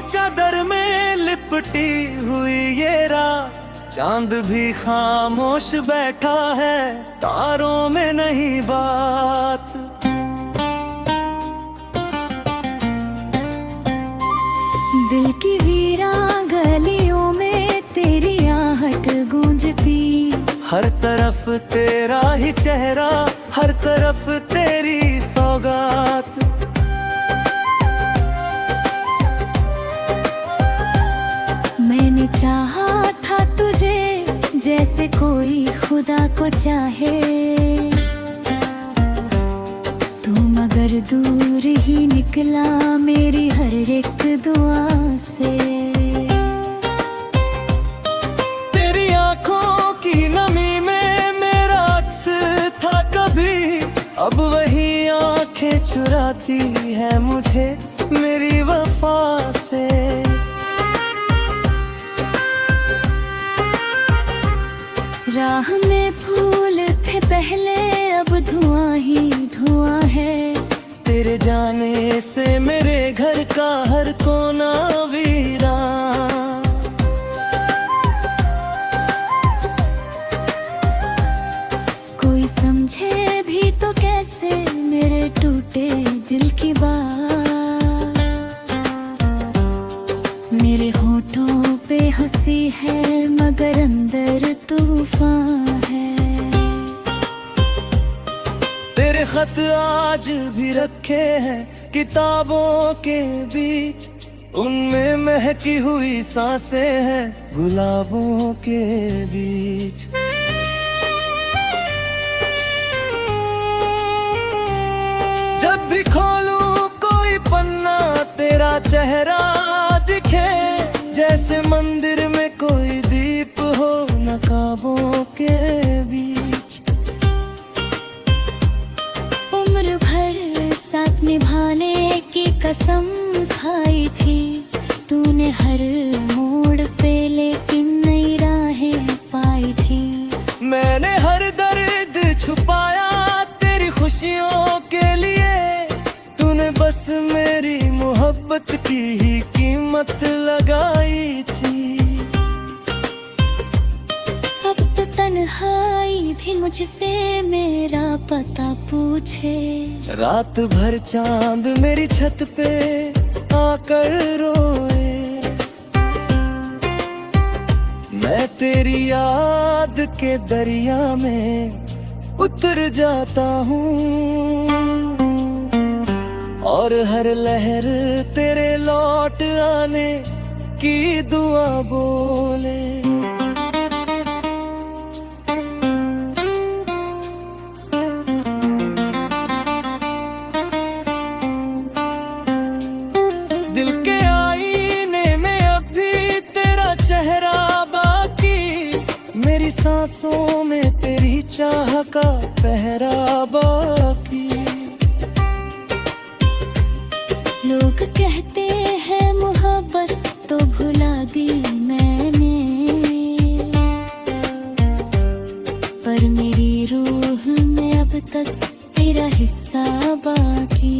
चादर में लिपटी हुई ये रात, चांद भी खामोश बैठा है, तारों में नहीं बात। दिल की वीरा गलियों में तेरी आहट गूंजती, हर तरफ तेरा ही चेहरा, हर तरफ तेरी सौगात। मैंने चाहा था तुझे जैसे कोई खुदा को चाहे, तू मगर दूर ही निकला मेरी हर एक दुआ से। तेरी आंखों की नमी में मेरा अक्स था कभी, अब वही आंखें चुराती है मुझे मेरी वफा से। राह में फूल थे पहले, अब धुआं ही धुआं है। तेरे जाने से मेरे घर का हर कोना वीरान। कोई समझे भी तो कैसे मेरे टूटे दिल की बात। मेरे होठों पे हंसी है मगर अंदर तूफान है। तेरे खत आज भी रखे हैं किताबों के बीच, उनमें महकी हुई सांसें हैं गुलाबों के बीच। जब भी खोलूं कोई पन्ना तेरा चेहरा दिखे, जैसे मंदिर में कोई दीप हो नकाबों के बीच। उम्र भर साथ निभाने की कसम खाई थी तूने हर मोड़ पे, लेकिन नई राहें पाई थी। मैंने हर दर्द छुपाया तेरी खुशियों के लिए, तूने बस मेरी मोहब्बत की ही कीमत लगाई थी। अब तो तन्हाई भी मुझसे मेरा पता पूछे, रात भर चांद मेरी छत पे आकर रोए। मैं तेरी याद के दरिया में उतर जाता हूँ, और हर लहर तेरे लौट आने की दुआ बोले। दिल के आईने में अभी तेरा चेहरा बाकी, मेरी सांसों में तेरी चाह का पहरा बाकी। लोग कहते हैं मोहब्बत तो भुला दी मैंने, पर मेरी रूह में अब तक तेरा हिस्सा बाकी।